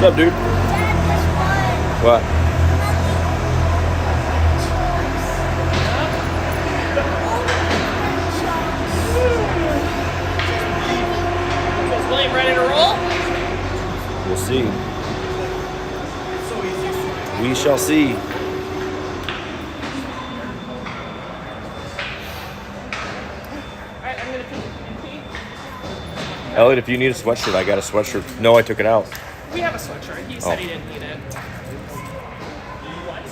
What's up, dude? What? Is William ready to roll? We'll see. We shall see. Alright, I'm gonna pee. Elliot, if you need a sweatshirt, I got a sweatshirt. No, I took it out. We have a sweatshirt. He said he didn't need it. What?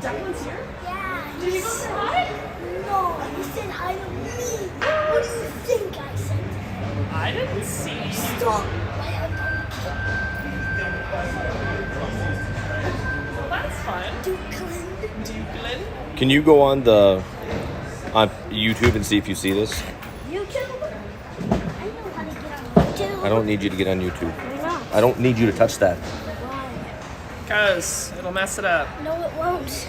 Declan's here? Yeah. Did you go say hi? No, you said hi to me. What do you think I said? I didn't see. Stop. Well, that's fun. Dukeland. Can you go on YouTube and see if you see this? YouTube? I know how to get on YouTube. I don't need you to get on YouTube. Why not? I don't need you to touch that. Why? Because it'll mess it up. No, it won't.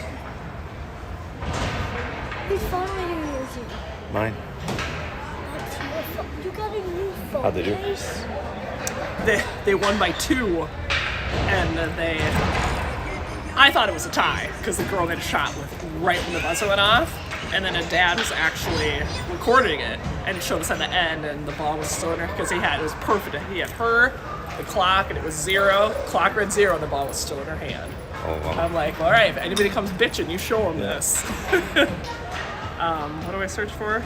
Whose phone are you using? Mine. That's your phone. You got a new phone. How'd they do? Case? They won by 2, and I thought it was a tie because the girl made a shot right when the buzzer went off, and then a dad was actually recording it, and it showed us at the end, and the ball was still in her because it was perfect. He had her, the clock, and it was 0. Clock read 0, and the ball was still in her hand. Oh, wow. I'm like, all right, if anybody comes bitching, you show them this. What do I search for?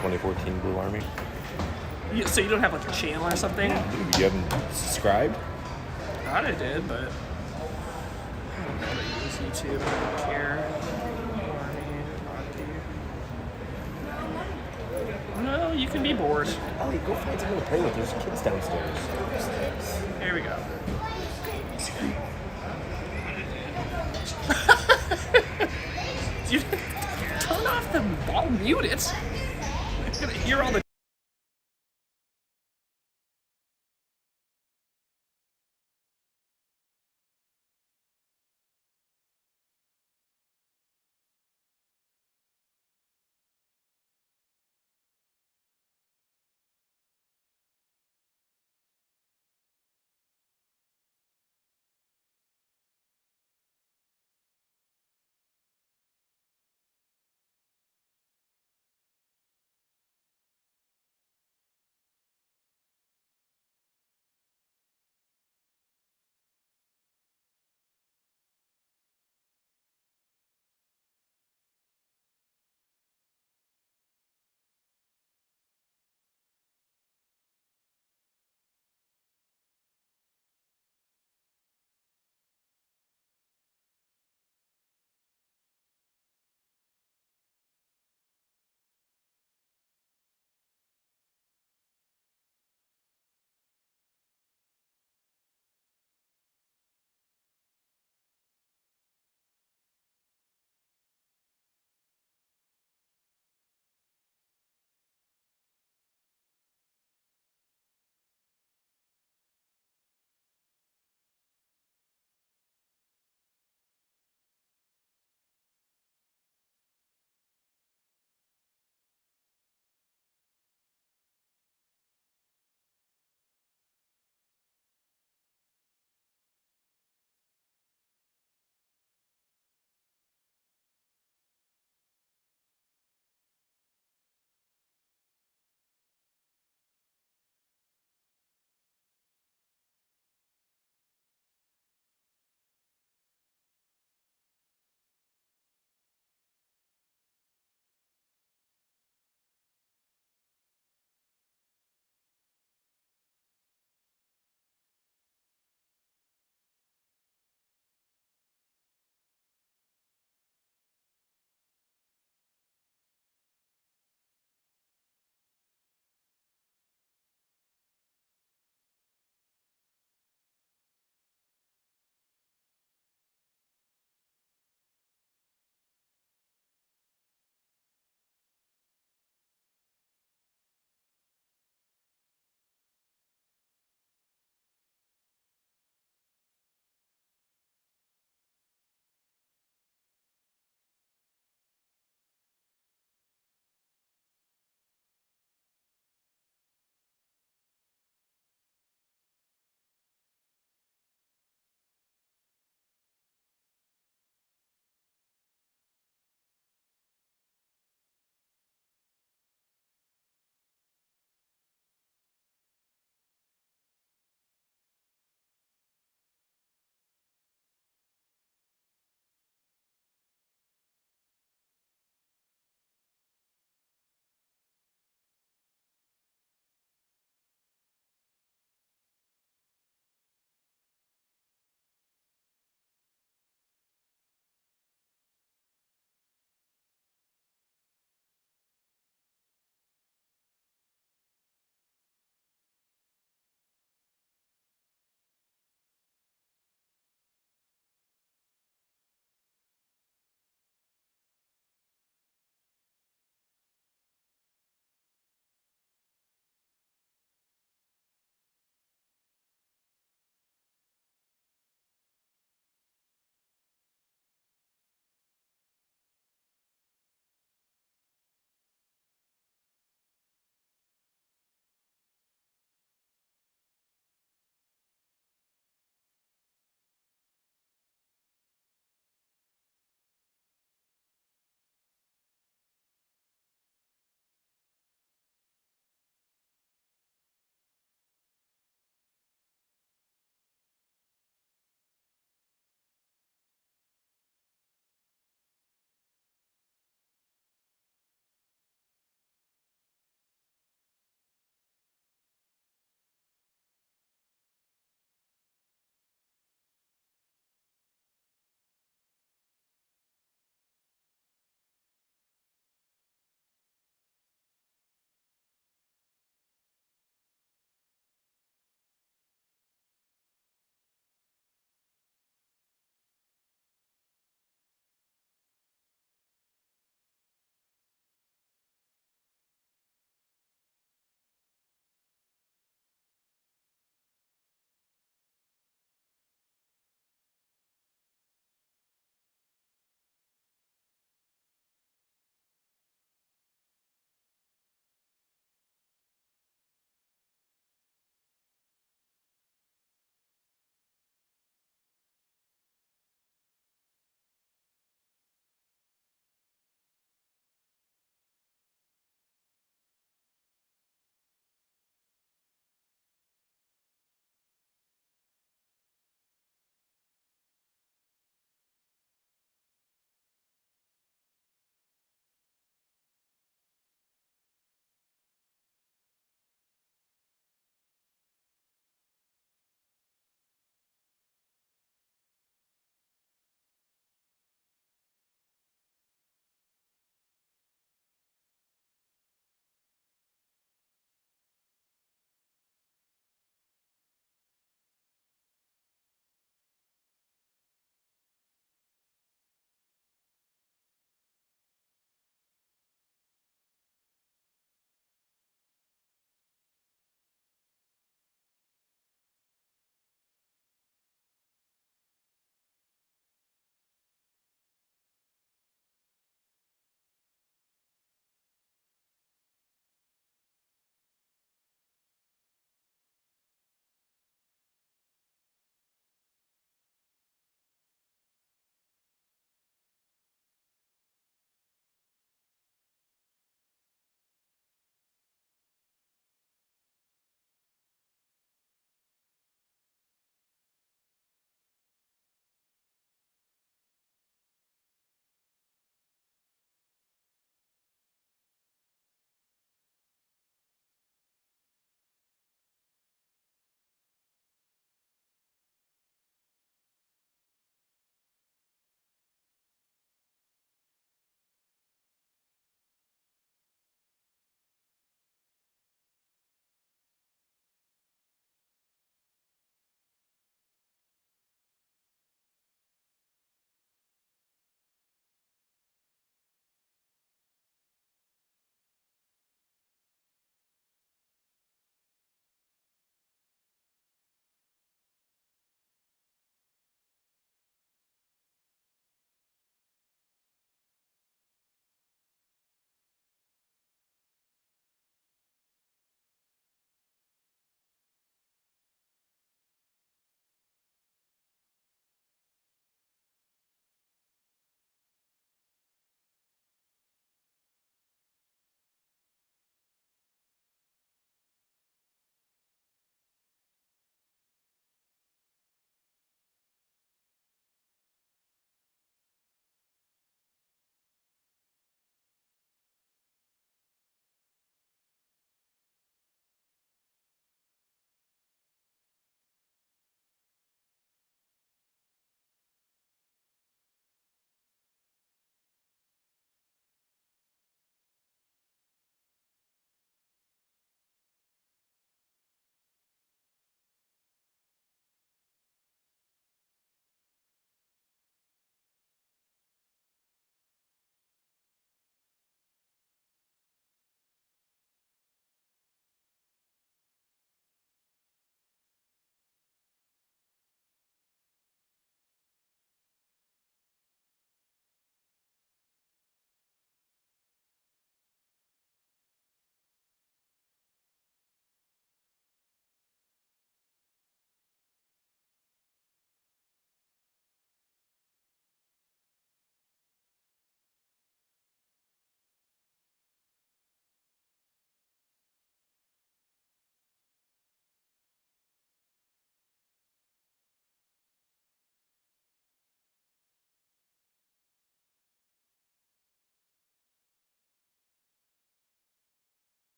2014 Blue Army. So you don't have like a channel or something? Dude, you haven't subscribed? I thought I did, but I don't know how to use YouTube. I don't care. No, you can be bored. Ellie, go find someone to play with. There's kids downstairs. Here we go. You turn off the ball, mute it. It's gonna hear all the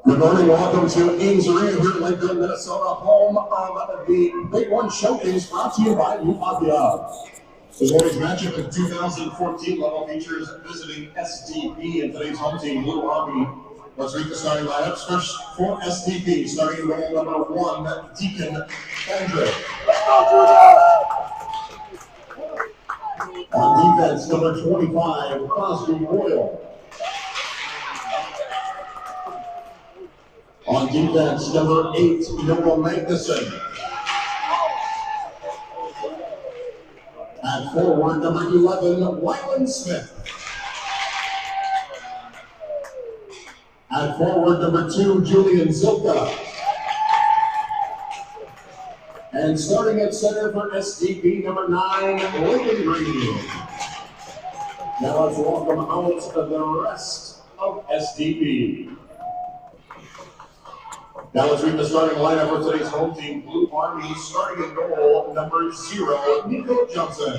Good morning, welcome to Ames Arena here in Lakeville, Minnesota, home of the Big One Showcase, brought to you by Utopia. This morning's matchup in 2014 level features visiting SDP and today's home team, Blue Army. Let's read the starting lineups. First for SDP, starting role number 1, Deacon Kendrick. On defense, number 25, Crosby Royal. On defense, number 8, Noah Magnuson. At forward, number 11, Wyland Smith. At forward, number 2, Julian Zilka. And starting at center for SDP, number 9, Lincoln Green. Now let's welcome out the rest of SDP. Now let's read the starting lineup for today's home team, Blue Army, starting at goal, number 0, Nico Johnson.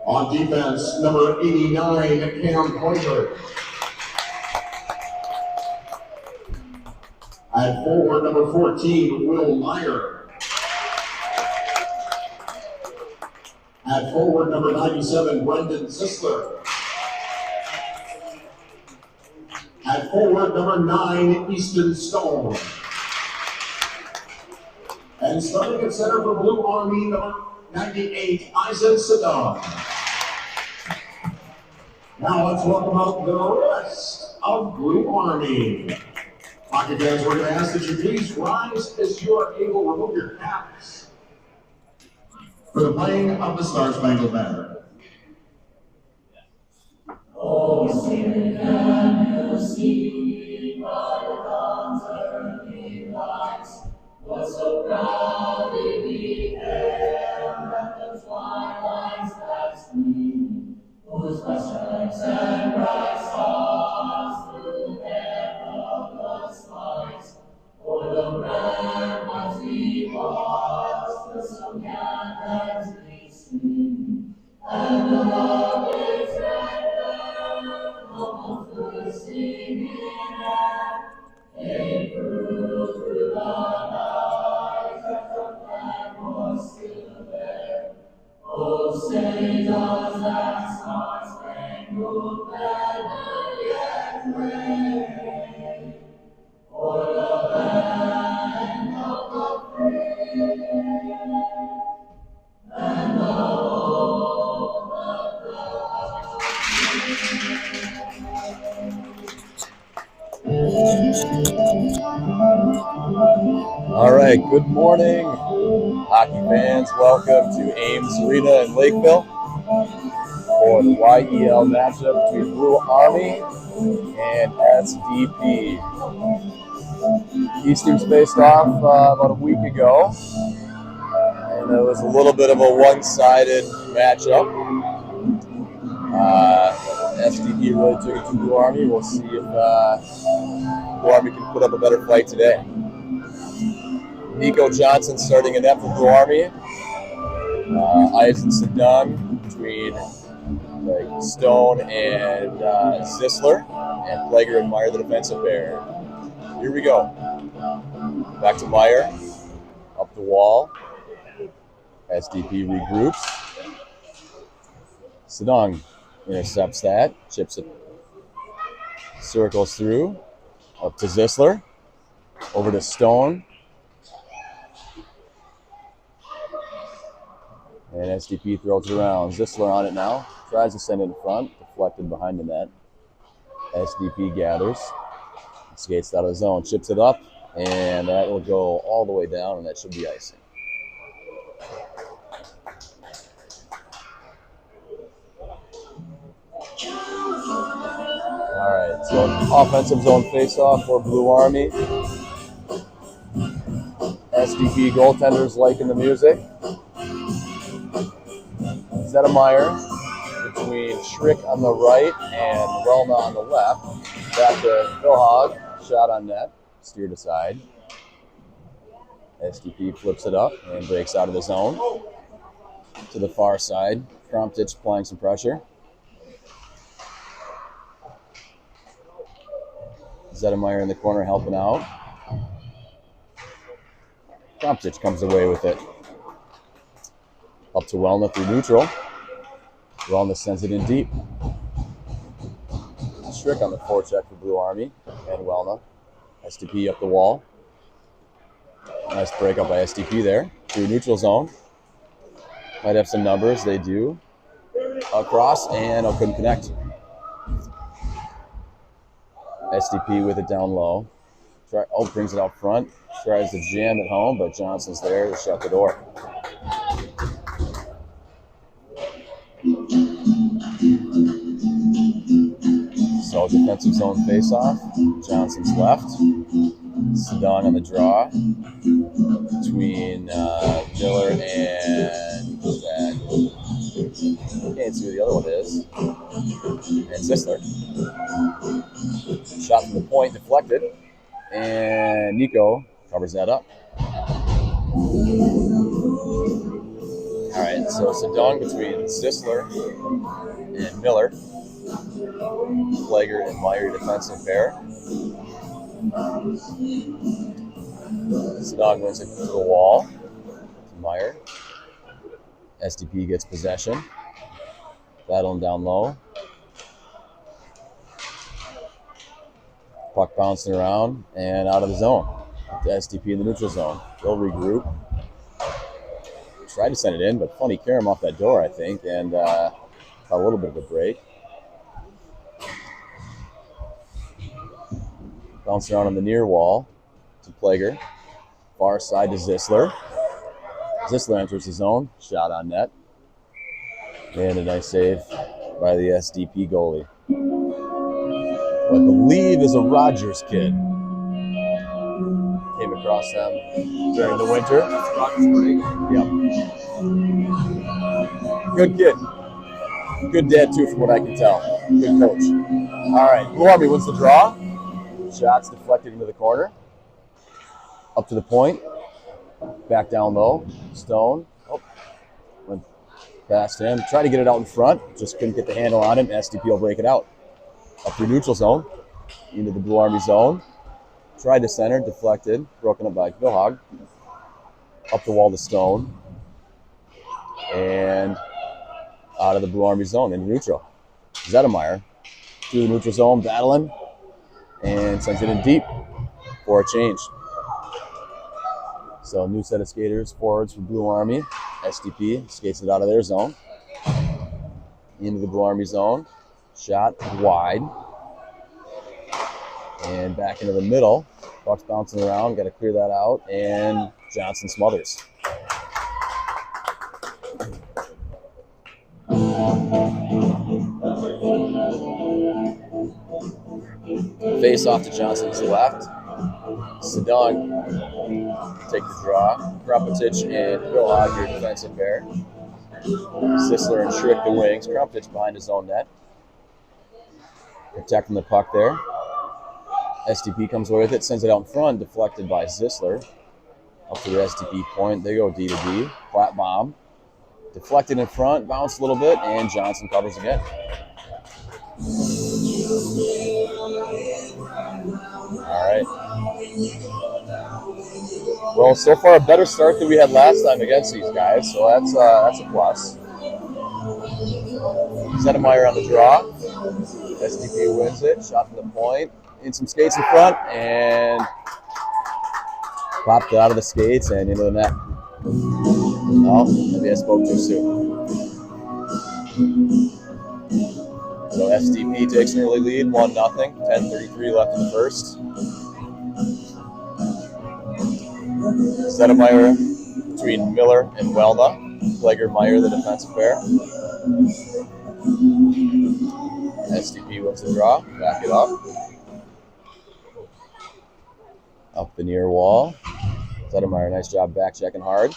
On defense, number 89, Cam Pointer. At forward, number 14, Will Meyer. At forward, number 97, Brendan Zisler. At forward, number 9, Easton Stone. And starting at center for Blue Army, number 98, Isaac Saddam. Now let's welcome out the rest of Blue Army. Hockey fans, we're going to ask that you please rise as you are able. Remove your caps for the playing of the Star Spangled Banner. Oh, sing can you see by the dawn's early light what so proudly we hailed at the twilight's last gleam, whose blessed ranks and bright stars through perilous fights, o'er the red ones we watched, the sun as we sing, and the love is red. Singing came through the night that the flag was still there. Oh, say does that star-spangled banner yet wave o'er the land of the free and the home of the All right, good morning, hockey fans. Welcome to Ames Arena in Lakeville for the YEL matchup between Blue Army and SDP. These teams faced off about a week ago, and it was a little bit of a one-sided matchup. SDP really took it to Blue Army. We'll see if Blue Army can put up a better fight today. Nico Johnson starting in net for Blue Army. Eisen Sedung between Stone and Zisler. And Plager and Meyer, the defensive pair. Here we go. Back to Meyer. Up the wall. SDP regroups. Sedung intercepts that. Chips it. Circles through. Up to Zisler. Over to Stone. And SDP throws it around. Zisler on it now. Tries to send it in front. Deflected behind the net. SDP gathers. Skates out of the zone. Chips it up. And that will go all the way down, and that should be icing. All right, so offensive zone face-off for Blue Army. SDP goaltenders liking the music. Zedemeyer between Schrick on the right and Relna on the left. Back to Phil Hogg, shot on net, steered aside. SDP flips it up and breaks out of the zone. To the far side, Kromtich applying some pressure. Zedemeyer in the corner helping out. Krumptich comes away with it. Up to Wellna through neutral. Wellna sends it in deep. Strick on the forecheck for Blue Army and Wellna. SDP up the wall. Nice break up by SDP there. Through neutral zone. Might have some numbers. They do. Across and couldn't connect. SDP with it down low. Brings it out front. Tries to jam it home, but Johnson's there to shut the door. So defensive zone face-off. Johnson's left. Sedong on the draw between Miller and can't see who the other one is. And Zisler. Shot from the point, deflected, and Nico covers that up. All right, so Sedong between Zisler and Miller. Flager and Meyer defensive pair. Sedong wins it to the wall. To Meyer. SDP gets possession. Battling down low. Puck bouncing around and out of the zone. To SDP in the neutral zone. They'll regroup. Tried to send it in, but funny carry him off that door, I think, and a little bit of a break. Bounce around on the near wall to Plager. Far side to Zisler. Zisler enters the zone. Shot on net. And a nice save by the SDP goalie. Who I believe is a Rogers kid. Came across them during the winter. Yep. Good kid. Good dad, too, from what I can tell. Good coach. All right, Blue Army wins the draw. Shots deflected into the corner. Up to the point. Back down low. Stone. Went past him. Tried to get it out in front. Just couldn't get the handle on him. SDP will break it out. Up through neutral zone. Into the Blue Army zone. Tried to center. Deflected. Broken up by Vilhag. Up the wall to Stone. And out of the Blue Army zone into neutral. Zedemeyer through the neutral zone. Battling. And sends it in deep for a change. So new set of skaters, forwards for Blue Army. SDP skates it out of their zone. Into the Blue Army zone. Shot wide. And back into the middle. Puck's bouncing around. Got to clear that out. And Johnson smothers. Face off to Johnson's left. Sedong take the draw. Krumptich and Vilhag, your defensive pair. Zisler and Schrick the wings. Krumptich behind his own net. Protecting the puck there. SDP comes away with it, sends it out in front, deflected by Zisler. Up to the SDP point. They go D to D. Flat bomb. Deflected in front, bounced a little bit, and Johnson covers again. All right. Well, so far a better start than we had last time against these guys, so that's a plus. Zedemeyer on the draw. SDP wins it. Shot from the point. In some skates in front, and popped out of the skates and into the net. Oh, maybe I spoke too soon. So SDP takes an early lead, 1-0. 10:33 left in the first. Zedemeyer between Miller and Wellna. Plager Meyer, the defensive pair. SDP wins the draw. Back it up. Up the near wall. Zedemeyer, nice job back checking hard.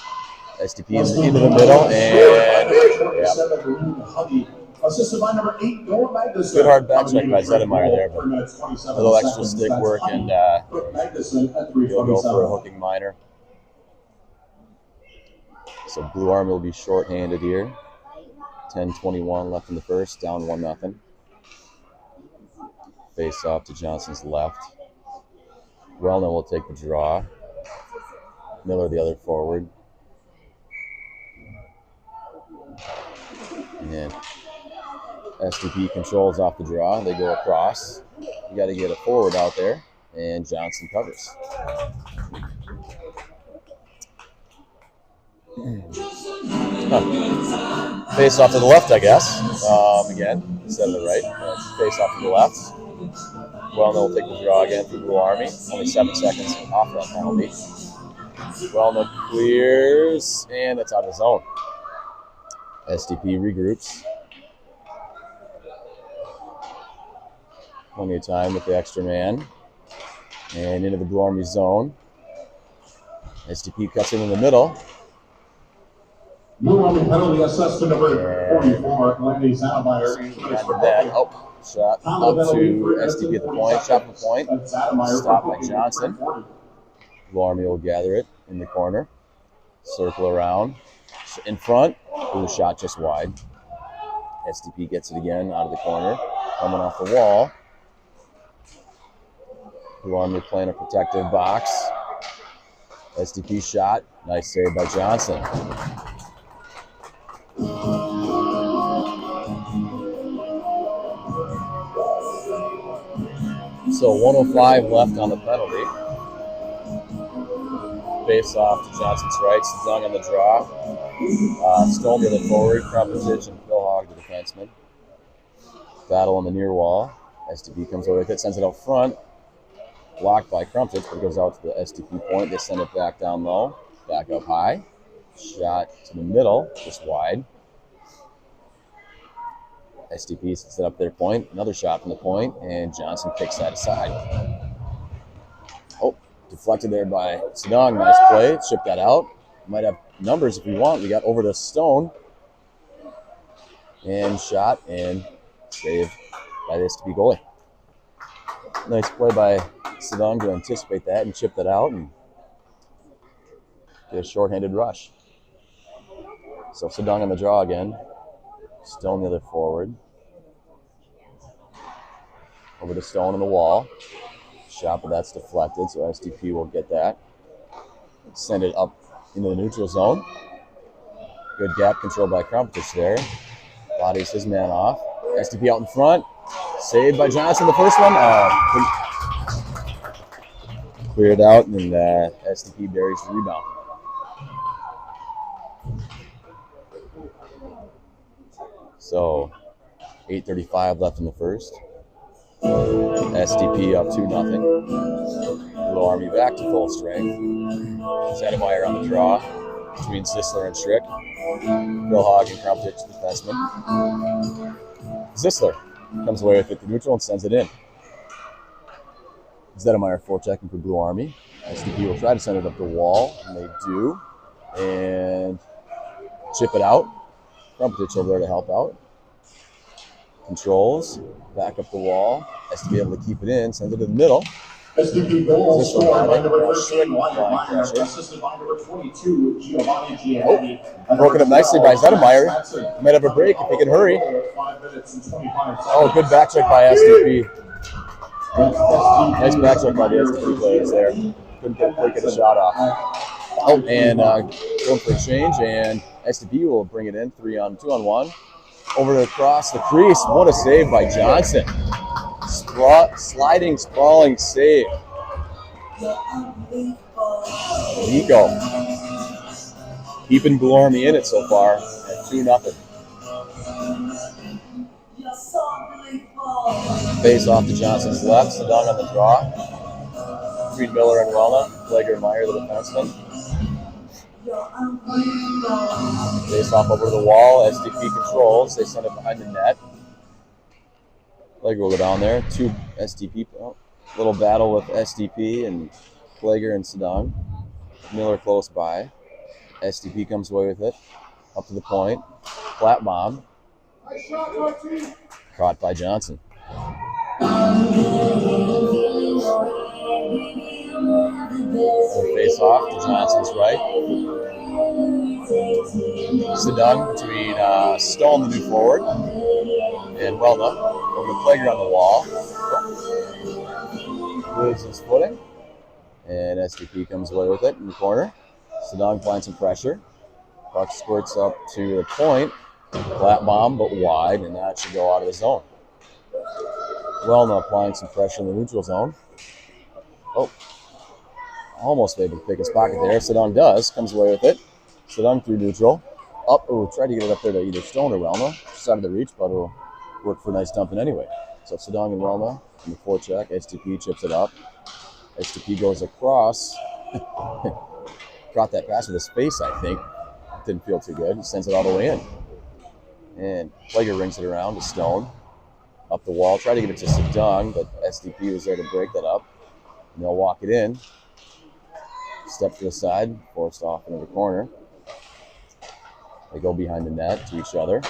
SDP is into the middle, and good hard back check by Zedemeyer there, but a little extra stick work, and he'll go for a hooking minor. So Blue Army will be shorthanded here. 10:21 left in the first, down 1-0. Face off to Johnson's left. Wellner will take the draw. Miller the other forward. And SDP controls off the draw. They go across. You got to get a forward out there. And Johnson covers. Face off to the left, I guess. Again, instead of the right. Face off to the left. Wellner will take the draw again for Blue Army. Only 7 seconds off that penalty. Wellner clears, and it's out of zone. SDP regroups. Plenty of time with the extra man. And into the Blue Army zone. SDP cuts in the middle. Blue Army penalty assessed to number 44, Lenny Zanameyer. Shot up to SDP at the point. Shot from the point. Stopped by Johnson. Blue Army will gather it in the corner. Circle around. In front. Blue shot just wide. SDP gets it again out of the corner. Coming off the wall. Blue Army playing a protective box. SDP shot. Nice save by Johnson. So 1:05 left on the penalty. Face off to Johnson's right. Sedung on the draw. Stone to the forward. Krumpetich and Phil Hogg, the defenseman. Battle on the near wall. SDP comes over with it, sends it out front. Blocked by Krumpetich, but it goes out to the SDP point. They send it back down low. Back up high. Shot to the middle, just wide. SDP sets it up their point. Another shot from the point, and Johnson kicks that aside. Oh, deflected there by Sedung. Nice play. Chip that out. Might have numbers if we want. We got over to Stone. And shot and saved by the SDP goalie. Nice play by Sedung to anticipate that and chip that out and get a shorthanded rush. So Sedung on the draw again. Stone the other forward. Over to Stone on the wall. Shot, but that's deflected, so SDP will get that. Send it up into the neutral zone. Good gap control by Krumpetich there. Bodies his man off. SDP out in front. Saved by Johnson, the first one. Cleared out, and SDP buries the rebound. So 8:35 left in the first. SDP up 2-0. Blue Army back to full strength. Zanameyer on the draw between Zisler and Schrick. Phil Hogg and Krumpetich, the defenseman. Zisler comes away with it to neutral and sends it in. Zanameyer forechecking for Blue Army. SDP will try to send it up the wall, and they do. And chip it out. Krumpetich over there to help out. Controls, back up the wall. SDP able to keep it in, sends it to the middle. SDP goal scored by number 13, Wyatt Meyer, assisted by number 22, Giovanni Gianni. Broken up nicely by Zanameyer. Might have a break if he can hurry. 5 minutes and 25 seconds. Oh, good back check by SDP. Nice back check by the SDP players there. Couldn't get a shot off. Oh, and going for a change, and SDP will bring it in 2-on-1. Over across the crease. What a save by Johnson. Sliding, sprawling save. Nico. Keeping Blue Army in it so far at 2-0. Face off to Johnson's left. Sedung on the draw. Between Miller and Wellner. Plager and Meyer, the defenseman. Face off over to the wall. SDP controls. They send it behind the net. Plager will go down there. Two SDP. Little battle with SDP and Plager and Sedung. Miller close by. SDP comes away with it. Up to the point. Flat bomb. Caught by Johnson. Face off to Johnson's right. Sedung between Stone, the new forward, and Wellner. Over to Plager on the wall. Loses his footing. And SDP comes away with it in the corner. Sedong applying some pressure. Puck squirts up to the point. Flat bomb, but wide, and that should go out of the zone. Welna applying some pressure in the neutral zone. Oh, almost able to pick his pocket there. Sedong does, comes away with it. Sedong through neutral. Up, tried to get it up there to either Stone or Welna. Just out of the reach, but it'll work for a nice dumping anyway. So Sedong and Welna in the forecheck. SDP chips it up. SDP goes across. Caught that pass with his face, I think. Didn't feel too good. He sends it all the way in. And Plager rings it around to Stone. Up the wall. Tried to get it to Sedong, but SDP was there to break that up. And they'll walk it in. Step to the side. Forced off into the corner. They go behind the net to each other.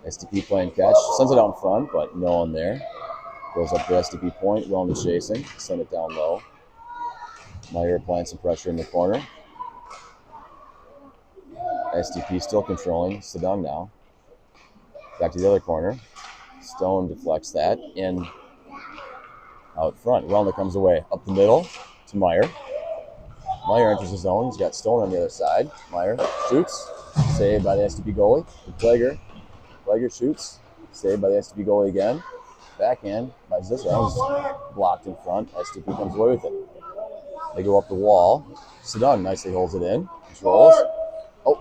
SDP playing catch. Sends it out in front, but no one there. Goes up to SDP point. Welna chasing. Send it down low. Meyer applying some pressure in the corner. SDP still controlling. Sedong now. Back to the other corner. Stone deflects that in out front. Welna comes away up the middle to Meyer. Meyer enters the zone. He's got Stone on the other side. Meyer shoots. Saved by the SDP goalie. Plager. Plager shoots. Saved by the SDP goalie again. Backhand by Zisler. That was blocked in front. SDP comes away with it. They go up the wall. Sedong nicely holds it in. Controls. Oh,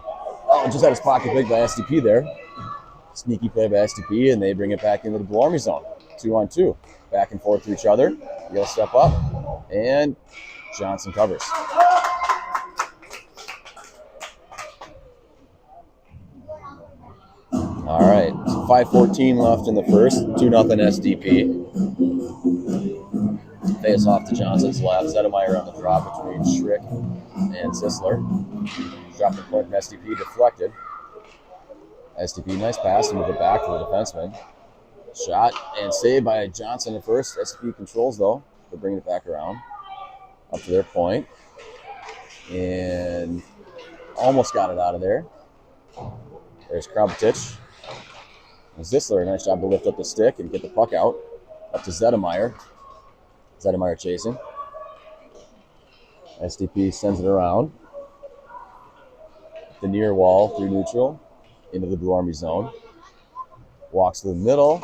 just had his pocket picked by SDP there. Sneaky play by SDP, and they bring it back into the Blue Army zone. 2-on-2. Back and forth to each other. They'll step up, and Johnson covers. All right, so 5:14 left in the first. 2-0 SDP. Face off to Johnson's left. Zedemeyer on the drop between Schrick and Zisler. Dropped the point from SDP, deflected. SDP, nice pass, and move it back to the defenseman. Shot and saved by Johnson at first. SDP controls, though. They're bringing it back around. Up to their point. And almost got it out of there. There's Krabitich. Zisler, nice job to lift up the stick and get the puck out. Up to Zedemeyer. Zedemeyer chasing. SDP sends it around. The near wall through neutral. Into the Blue Army zone. Walks to the middle.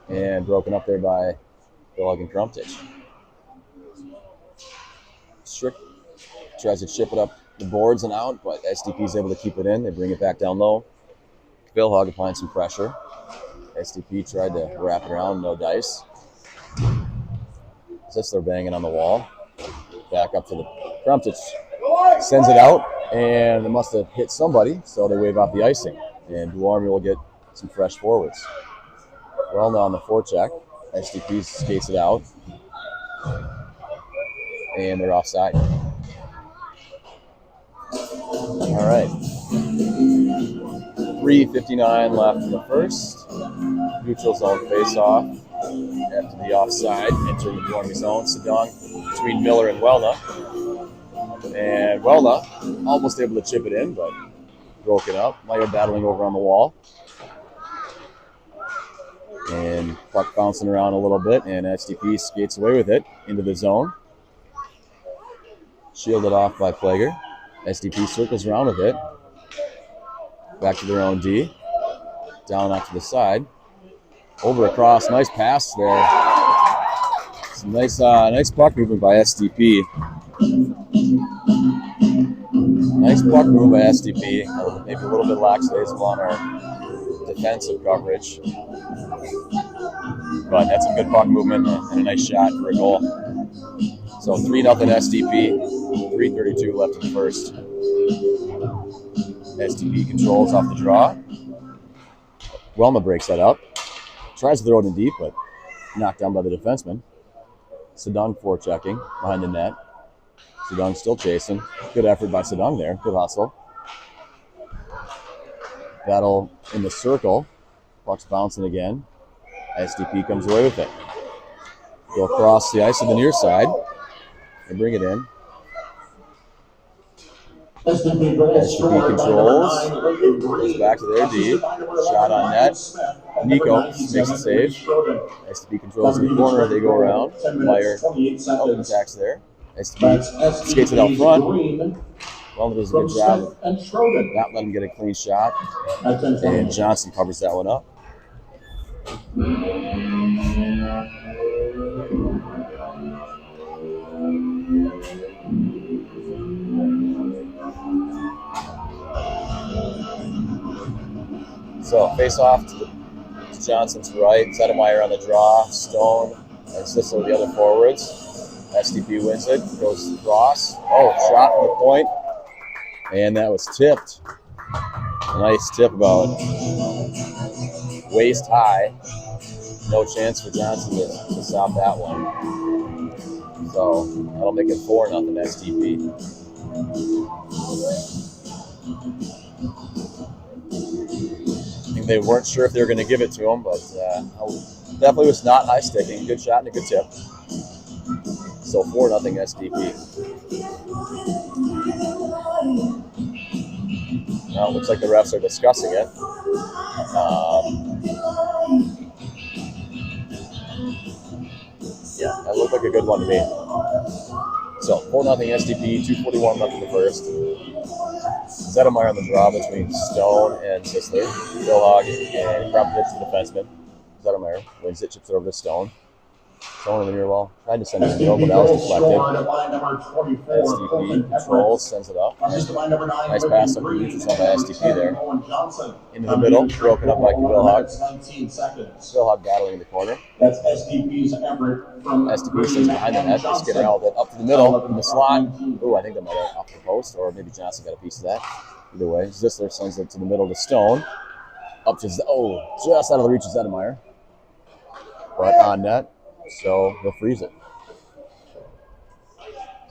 And broken up there by Billig and Krumtich. Strick tries to chip it up the boards and out, but SDP is able to keep it in. They bring it back down low. Vilhag applying some pressure. SDP tried to wrap it around, no dice. Zisler banging on the wall. Back up to the Krumtich. Sends it out, and it must have hit somebody, so they wave off the icing. And Blue Army will get some fresh forwards. Well, now on the forecheck. SDP skates it out. And they're offside. All right. 3:59 left in the first. Neutral zone face-off. After the offside, entering the Blue Army zone. Sedong between Miller and Welna. And Welna almost able to chip it in, but broken up. Meyer battling over on the wall. And puck bouncing around a little bit, and SDP skates away with it into the zone. Shielded off by Plager. SDP circles around with it. Back to their own D. Down off to the side. Over across. Nice pass there. Some nice puck movement by SDP. Nice puck move by SDP. Maybe a little bit lackadaisical on our defensive coverage. But that's a good puck movement and a nice shot for a goal. So 3-0 SDP. 3:32 left in the first. SDP controls off the draw. Welma breaks that up. Tries to throw it in deep, but knocked down by the defenseman. Sedong forechecking behind the net. Sedong still chasing. Good effort by Sedong there. Good hustle. Battle in the circle. Puck's bouncing again. SDP comes away with it. Go across the ice to the near side and bring it in. SDP controls. Goes back to their D. Shot on net. Nico makes the save. SDP controls in the corner. They go around. Meyer attacks there. SDP skates it out front. Wellner does a good job of not letting him get a clean shot. And Johnson covers that one up. So face off to Johnson's right, Zedemeyer on the draw, Stone and Zisler the other forwards. SDP wins it, goes across. Oh, shot from the point, and that was tipped. A nice tip about waist high. No chance for Johnson to stop that one. So that'll make it 4-0 SDP. I think they weren't sure if they were going to give it to him, but definitely was not high sticking. Good shot and a good tip. So 4-0 SDP. Now it looks like the refs are discussing it. Yeah, that looked like a good one to me. So 4-0 SDP, 2:41 left in the first. Zedemeyer on the draw between Stone and Zisler. Billhog and Kravitz, the defenseman. Zedemeyer wins it, chips it over to Stone. Stone in the near wall. Tried to send it to the middle, but that was deflected. SDP controls, sends it up. Nice pass up the neutral zone by SDP there. Into the middle, broken up by Billhog. Billhog battling in the corner. That's SDP's Everett from SDP stays behind the net. They skid around it up to the middle in the slot. Ooh, I think that might have off the post, or maybe Johnson got a piece of that. Either way, Zisler sends it to the middle to Stone. Up to, just out of the reach of Zedemeyer. But on net, so he'll freeze it.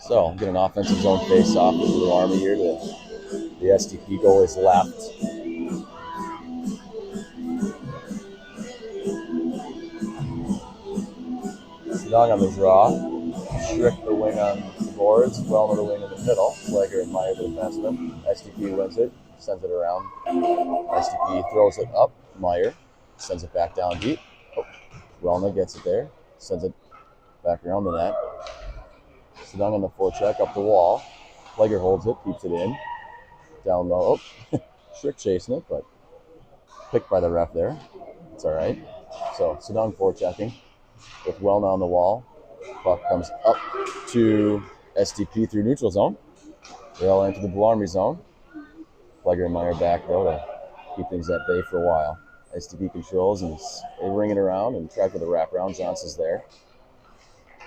So get an offensive zone face-off with Blue Army here to the SDP goalie's left. Young on the draw. Strick the wing on the boards. Wellner the wing in the middle. Flegger and Meyer the defenseman. SDP wins it. Sends it around. SDP throws it up. Meyer sends it back down deep. Oh, Wellner gets it there. Sends it back around the net. Sedung on the forecheck up the wall. Flegger holds it, keeps it in. Down low. Oh, Strick chasing it, but picked by the ref there. It's all right. So Sedung forechecking with Wellner on the wall. Puck comes up to SDP through neutral zone. They all enter the Blue Army zone. Flegger and Meyer back though to keep things at bay for a while. SDP controls and they ring it around and try for the wraparound. Johnson's there.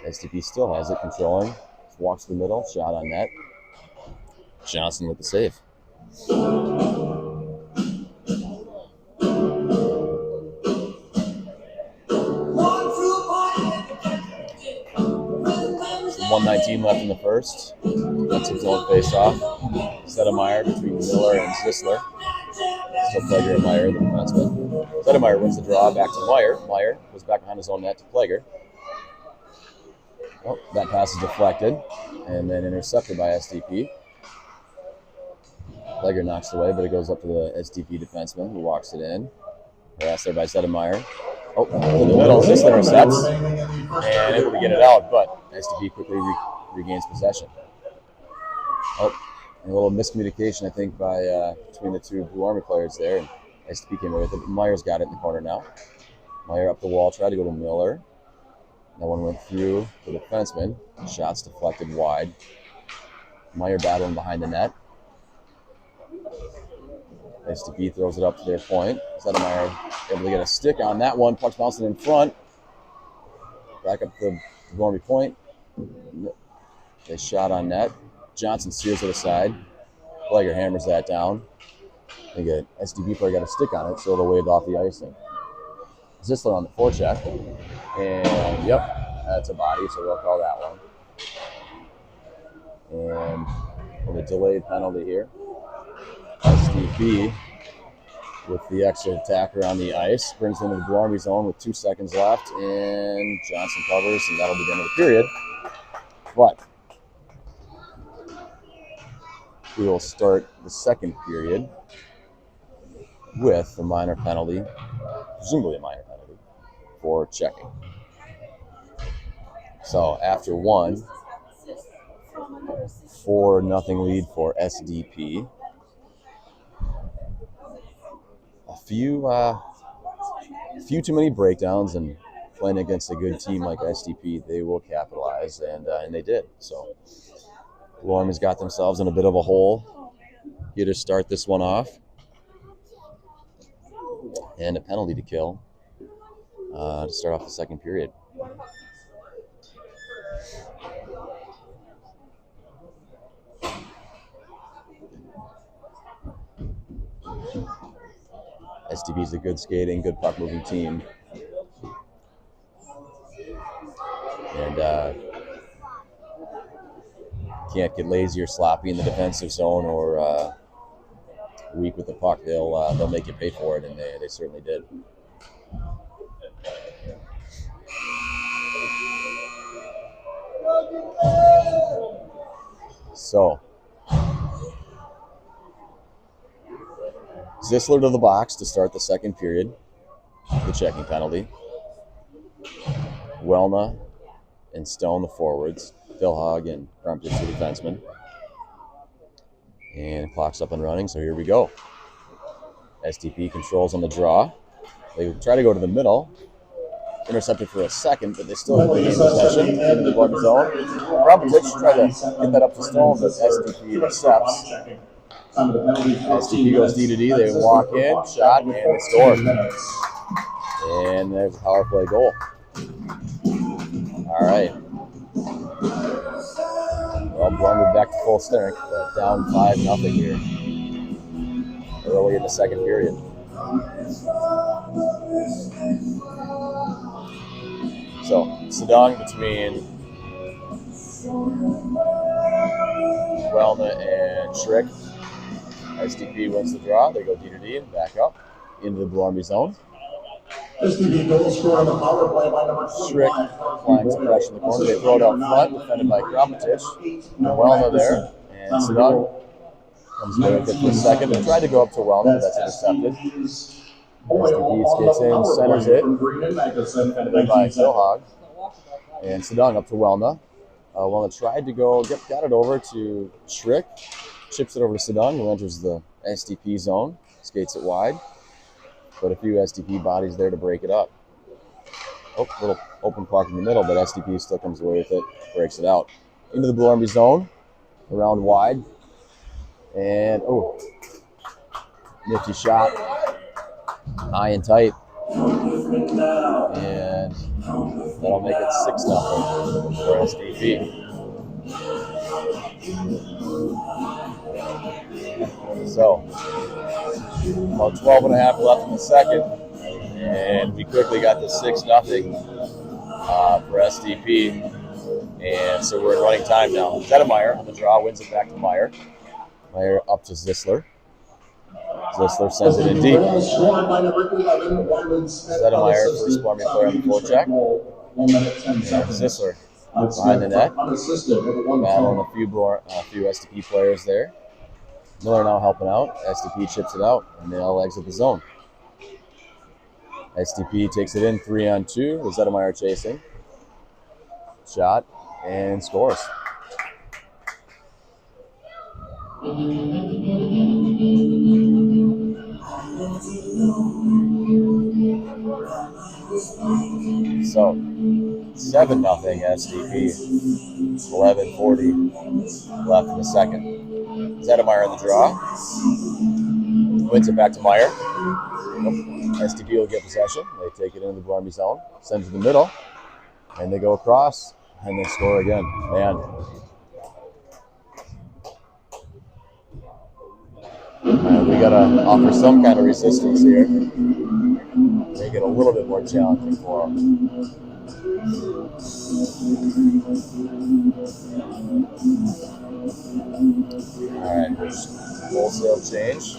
SDP still has it, controlling. Walks to the middle, shot on net. Johnson with the save. .119 left in the first. Defensive zone face-off. Zedemeyer between Miller and Zisler. Still Flegger and Meyer, the defenseman. Zedemeyer wins the draw back to Meyer. Meyer was back behind his own net to Flegger. Oh, that pass is deflected and then intercepted by SDP. Flegger knocks it away, but it goes up to the SDP defenseman who walks it in. Harassed there by Zedemeyer. Oh, in the middle, Zisler intercepts and able to get it out, but SDP quickly regains possession. Oh, and a little miscommunication, I think, by between the two Blue Army players there. And SDP came away with it. Meyer's got it in the corner now. Meyer up the wall, tried to go to Miller. That one went through the defenseman. Shots deflected wide. Meyer battling behind the net. SDP throws it up to their point. Zedemeyer able to get a stick on that one. Puck's bouncing in front. Back up to the Blue Army point. They shot on net. Johnson steers it aside. Flegger hammers that down. I think an SDP player got a stick on it, so it'll wave off the icing. Zisler on the forecheck. And, yep, that's a body, so we'll call that one. And with a delayed penalty here. SDP with the extra attacker on the ice. Brings them to the Blue Army zone with 2 seconds left. And Johnson covers, and that'll be the end of the period. But we will start the second period with a minor penalty, presumably a minor penalty, for checking. So after one, 4-0 lead for SDP. A few too many breakdowns, and playing against a good team like SDP, they will capitalize, and they did. So Blue Army's got themselves in a bit of a hole here to start this one off, and a penalty to kill to start off the second period. STB's a good skating, good puck moving team. And can't get lazy or sloppy in the defensive zone or weak with the puck. They'll make you pay for it, and they certainly did. So Zisler to the box to start the second period, the checking penalty. Welna and Stone, the forwards. Philhog and Crumpton, the defenseman. And clock's up and running, so here we go. SDP controls on the draw. They try to go to the middle. Intercepted for a second, but they still gain possession into the Blue zone. Crumpton tried to get that up to Stone, but SDP intercepts. SDP goes D to D. They walk in, shot, and they score. And there's a power play goal. All right. Well, Blum back to full strength, but down 5-0 here early in the second period. So, Sedong between Welna and Schrick. SDP wins the draw. They go D to D and back up into the Blue Army zone. SDP goal scored on the power play by number 25. Schrick applying some pressure in the corner. They throw it out front, defended by Kramputic. Welna there, and Sedong comes away with it for a second. They tried to go up to Welna, but that's intercepted. SDP skates in, centers it, defended by Philhog. And Sedong up to Welna. Welna tried to go, got it over to Schrick. Chips it over to Sedong, who enters the SDP zone, skates it wide. But a few SDP bodies there to break it up. Oh, little open puck in the middle, but SDP still comes away with it, breaks it out. Into the Blue Army zone, around wide. And, nifty shot. High and tight. And that'll make it 6-0 for SDP. So, about 12.5 left in the second, and we quickly got the 6-0 for SDP, and so we're in running time now. Zedemeyer on the draw wins it back to Meyer. Meyer up to Zisler. Zisler sends it in deep. Zedemeyer, first Blue Army player on the forecheck. And Zisler behind the net. Battling a few SDP players there. Miller now helping out. SDP chips it out, and they all exit the zone. SDP takes it in 3-on-2 with Zedemeyer chasing. Shot and scores. So, 7-0 SDP. 11:40 left in the second. Zedemeyer in the draw. Wins it back to Meyer. SDP will get possession. They take it into the Blue Army zone. Send it to the middle. And they go across. And they score again. Man. We got to offer some kind of resistance here. Make it a little bit more challenging for them. All right, wholesale change.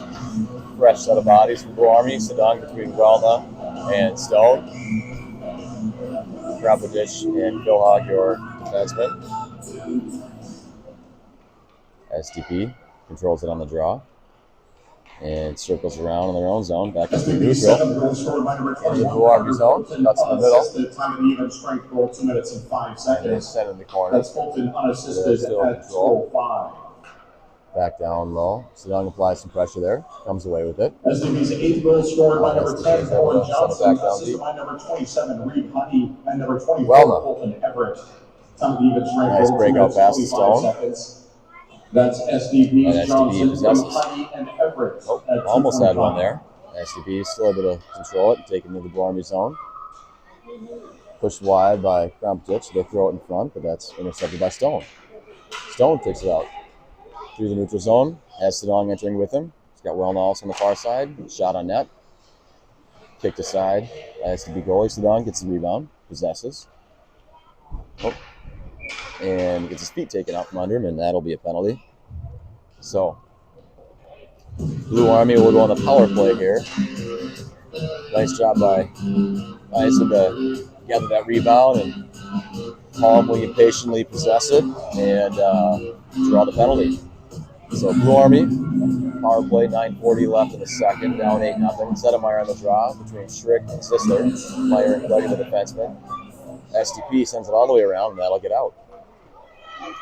Fresh set of bodies from Blue Army. Sedong between Welna and Stone. Kramputic and Philhog, your defenseman. SDP controls it on the draw. and circles around in their own zone, back into the SDP's neutral. seventh goal scored by number Into the 21, blue Army zone, Fulton, cuts in the middle, unassisted, time of the even strength goal, 2 minutes and 5 and then seconds. set in the corner. That's Fulton They're unassisted still in at control. 2:05. Back down low. Sedong applies some pressure there, comes away with it. SDP's 8th goal scored by number 10, Owen Send it Johnson, back down assisted deep. by number 27, Reed Honey, and number 24, Well, Fulton Everett. Time of the even strength nice goal, 2 breakout minutes pass to 25 Stone. seconds. That's SDP's And SDP Johnson, possesses. Honey, and Everett. Oh, at almost had 2:25. one there. SDP still able to control it and take it into the Blue Army zone. Pushed wide by Kramtic. They throw it in front, but that's intercepted by Stone. Stone takes it out through the neutral zone. Has Sedong entering with him. He's got Wellnall on the far side. Shot on net. Kicked aside. SDP goalie Sedong gets the rebound. Possesses. Oh. And gets his feet taken out from under him, and that'll be a penalty. So, Blue Army will go on the power play here. Nice job by Tyson to gather that rebound and calmly and patiently possess it and draw the penalty. So Blue Army, power play, 9:40 left in the second, down 8-0. Zedemeyer on the draw between Schrick and Sisler. Meyer and Glegg, the defenseman. SDP sends it all the way around, and that'll get out.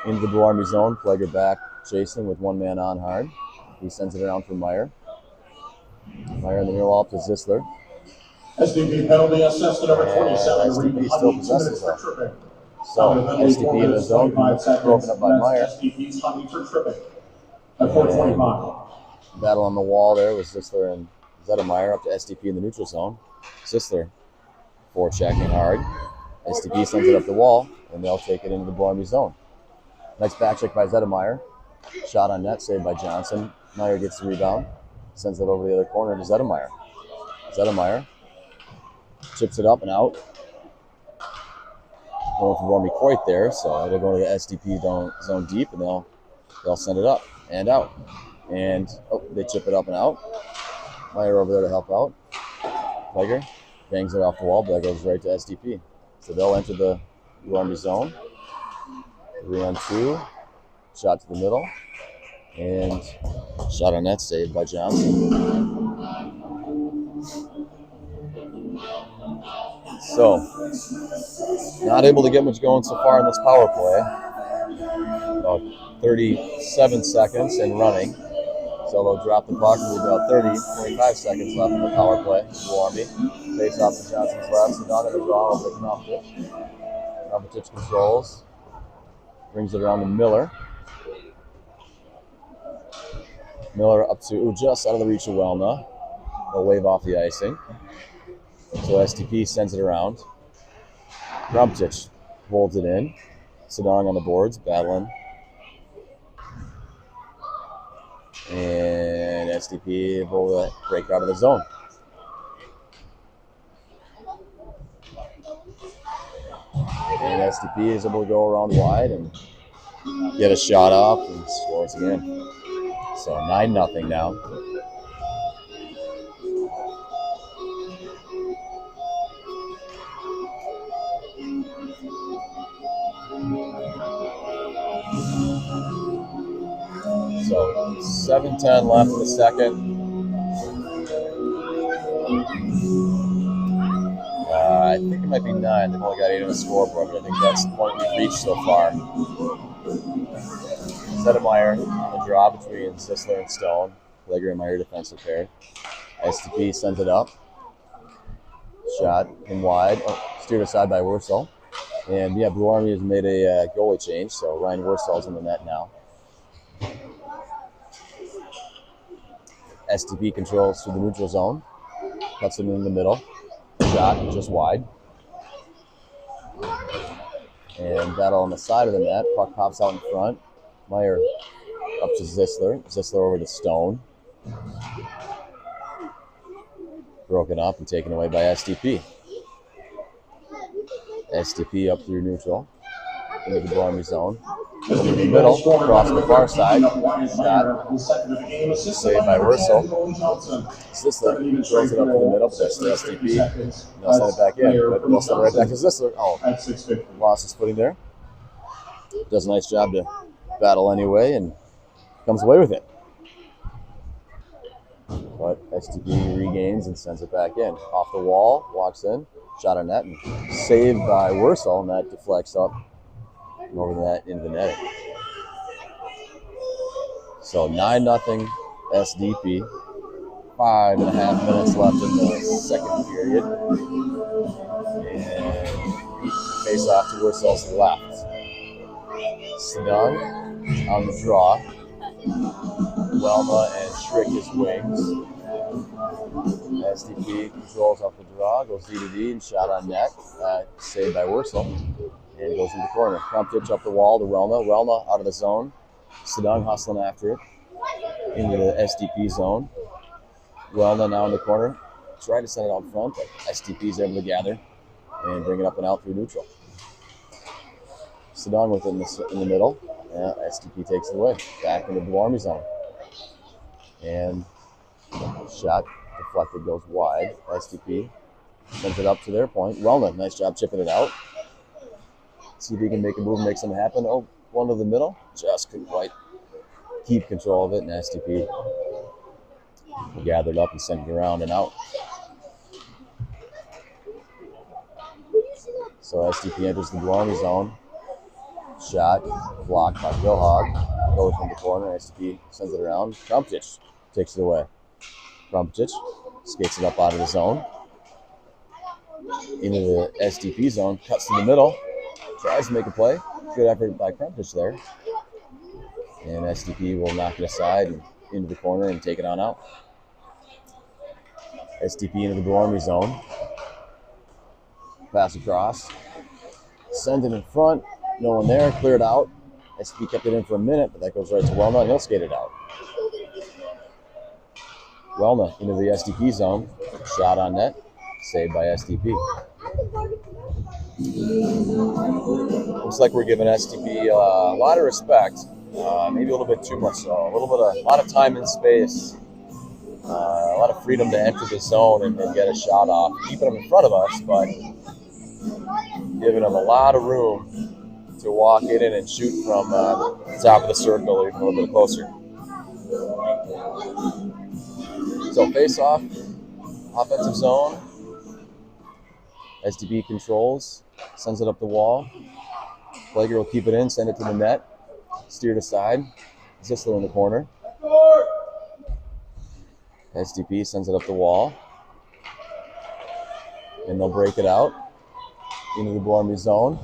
Into the Blue Army zone, Plegger back chasing with one man on hard. He sends it around for Meyer. Meyer in the middle up to Zisler. SDP penalty assessed at number 27. SDP Reed still Honey, 2 possesses minutes for it. tripping. So SDP in the zone, broken up by Meyer. SDP's Honey for tripping at 4:25. Battle on the wall there with Zisler and Zedemeyer up to SDP in the neutral zone. Zisler forechecking hard. SDP sends it up the wall, and they'll take it into the Blue Army zone. Nice back check by Zedemeyer. Shot on net, saved by Johnson. Meyer gets the rebound, sends it over the other corner to Zedemeyer. Zedemeyer chips it up and out. Going for Romy Coit there, so it'll go to the SDP zone deep, and they'll send it up and out. And they chip it up and out. Meyer over there to help out. Plegger bangs it off the wall, but that goes right to SDP. So they'll enter the Blue Army zone. 3-on-2. Shot to the middle. And shot on net, saved by Johnson. So, not able to get much going so far in this power play. About 37 seconds and running. So they'll drop the puck with about 25 seconds left in the power play. Blue Army. Face off to Johnson's left. Sedong in the draw over to Kramtic. Kramtic controls. Brings it around to Miller. Miller up to just out of the reach of Welna. They'll wave off the icing. So SDP sends it around. Kramtic holds it in. Sedong on the boards, battling. And SDP will break out of the zone. And SDP is able to go around wide and get a shot off and scores again. So 9-0 now. So 7:10 left in the second. I think it might be 9. They've only got 8 on the scoreboard, but I think that's the point we've reached so far. Zedemeyer on the draw between Sisler and Stone. Plegger and Meyer defensive pair. SDP sends it up. Shot in wide. Steered aside by Wursel. And yeah, Blue Army has made a goalie change, so Ryan Wursel's in the net now. SDP controls through the neutral zone. Cuts it in the middle. Shot just wide. And battle on the side of the net. Puck pops out in front. Meyer up to Zisler. Zisler over to Stone. Broken up and taken away by SDP. SDP up through neutral. Into the Blue Army zone. Over the middle, across the far side. Shot. Saved by Wursel. Zisler throws it up in the middle, but that's the SDP. They'll send it back in, but they'll send it right back to Zisler. Oh, lost his footing there. Does a nice job to battle anyway and comes away with it. But SDP regains and sends it back in. Off the wall, walks in, shot on net, and saved by Wursel. Net deflects up and over the net into the netting. So 9-0 SDP. 5.5 minutes left in the second period. And face off to Wursel's left. Sedung on the draw. Welma and Schrick his wings. SDP controls off the draw, goes D to D and shot on net. Saved by Wursel. And goes into the corner. Krumptich up the wall to Welma. Welma out of the zone. Sedung hustling after it. Into the SDP zone. Welma now in the corner. Tried to send it out front, but SDP is able to gather and bring it up and out through neutral. Sedung with it in the middle. SDP takes it away. Back into the Army zone. And shot deflected, goes wide. SDP sends it up to their point. Welma, nice job chipping it out. See if he can make a move and make something happen. Oh, one to the middle. Just couldn't quite keep control of it, and SDP gathered up and sent it around and out. So SDP enters the Army zone. Shot blocked by Gilhog. Goes from the corner. SDP sends it around. Krumptich takes it away. Krumptich skates it up out of the zone. Into the SDP zone. Cuts to the middle. Tries to make a play. Good effort by Krumptich there. And SDP will knock it aside and into the corner and take it on out. SDP into the Army zone. Pass across. Send it in front. No one there. Clear it out. SDP kept it in for a minute, but that goes right to Welma, and he'll skate it out. Welma into the SDP zone. Shot on net. Saved by SDP. Looks like we're giving SDP a lot of respect. Maybe a little bit too much so. A lot of time and space. A lot of freedom to enter the zone and get a shot off. Keeping them in front of us, but giving them a lot of room to walk in and shoot from the top of the circle or even a little bit closer. So face off, offensive zone. SDP controls, sends it up the wall. Plager will keep it in, send it to the net. Steered aside. Zisler in the corner. SDP sends it up the wall. And they'll break it out into the Army zone.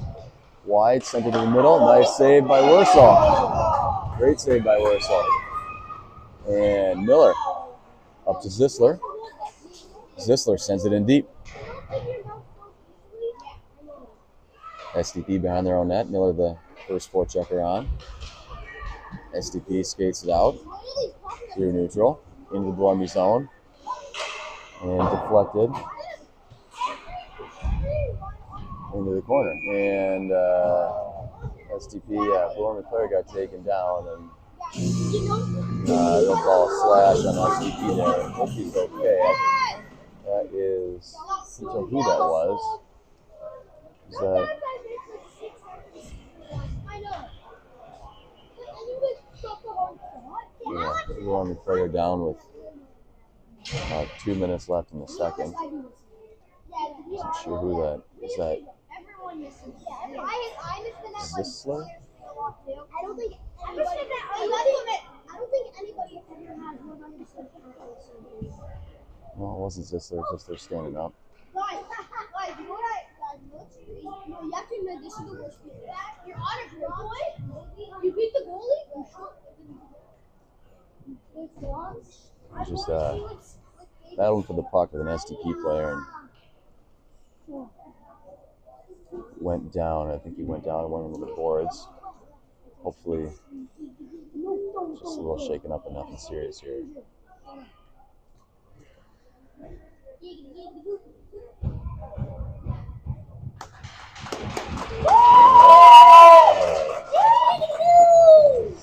Wide, sent it to the middle. Nice save by Wursel. Great save by Wursel. And Miller up to Zisler. Zisler sends it in deep. SDP behind their own net. Miller the first forechecker on. SDP skates it out through neutral into the Army zone and deflected into the corner. And SDP, Army player got taken down, and they'll call a slash on SDP there. I hope he's okay. That is, I don't know who that was. Is that? Yeah, the Army player down with 2 minutes left in the second. Isn't sure who that is. That Zisler? I don't think anybody ever had 100%. No, it wasn't Zisler. Zisler standing up. Guys, you know what you have to admit this is the worst game. You're on a good boy. You beat the goalie. Just battling for the puck with an SDP player and went down. I think he went down and went into the boards. Hopefully, just a little shaken up and nothing serious here.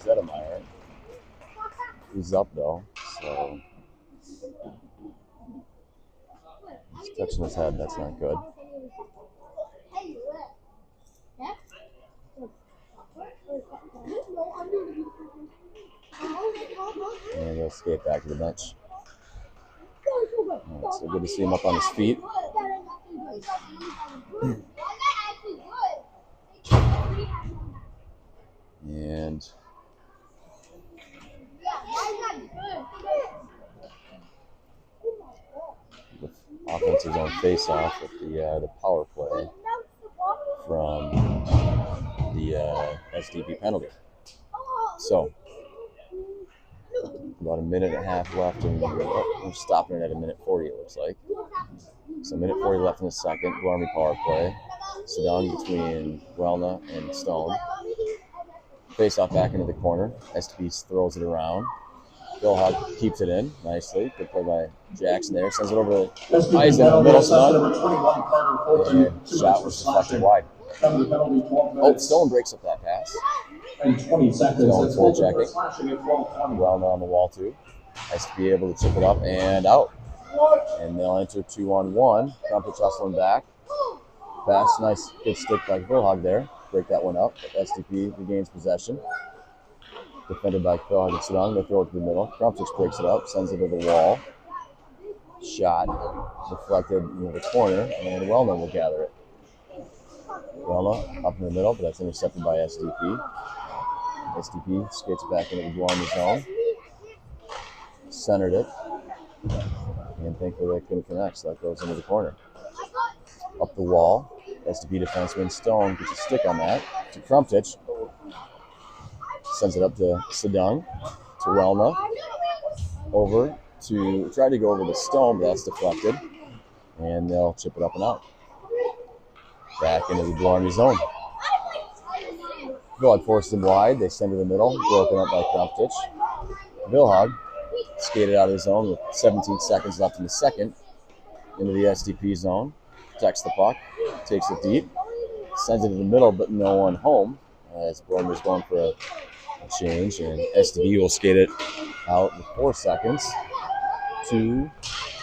Zedemeyer. He's up though, so he's touching his head. That's not good. And he'll skate back to the bench. So good to see him up on his feet. And the offensive zone face-off with the power play from the SDP penalty. So, about a minute and a half left, and we're stopping it at a minute 40, it looks like. So, minute 40 left in the second. Blue Army power play. Sedung between Welna and Stone. Face off back into the corner. SDP throws it around. Bill Hogg keeps it in nicely. Good play by Jackson there. Sends it over to Eisen in the middle. And shot was deflected wide. Oh, Stone breaks up that pass. And 20 seconds. Stone full checking. Welna on the wall too. SDP able to chip it up and out. And they'll enter 2-on-1. Crumpich hustling back. Pass, nice, good stick by Philhog there. Break that one up. SDP regains possession. Defended by Philhog and Sedung. They throw it to the middle. Crumpich breaks it up, sends it to the wall. Shot deflected into the corner, and Welna will gather it. Welna up in the middle, but that's intercepted by SDP. SDP skates back into the Blue Army zone. Centered it. And thankfully that couldn't connect, so that goes into the corner. Up the wall. SDP defenseman Stone gets a stick on that to Crumpich. Sends it up to Sedung, to Welna. Over to, try to go over to Stone, but that's deflected. And they'll chip it up and out. Back into the Blue Army zone. Vilhog forced him wide. They send to the middle, broken up by Crumpich. Vilhog skated out of the zone with 17 seconds left in the second. Into the SDP zone. Protects the puck. Takes it deep. Sends it to the middle, but no one home. As Borman's going for a change. And SDP will skate it out with 4 seconds. 2.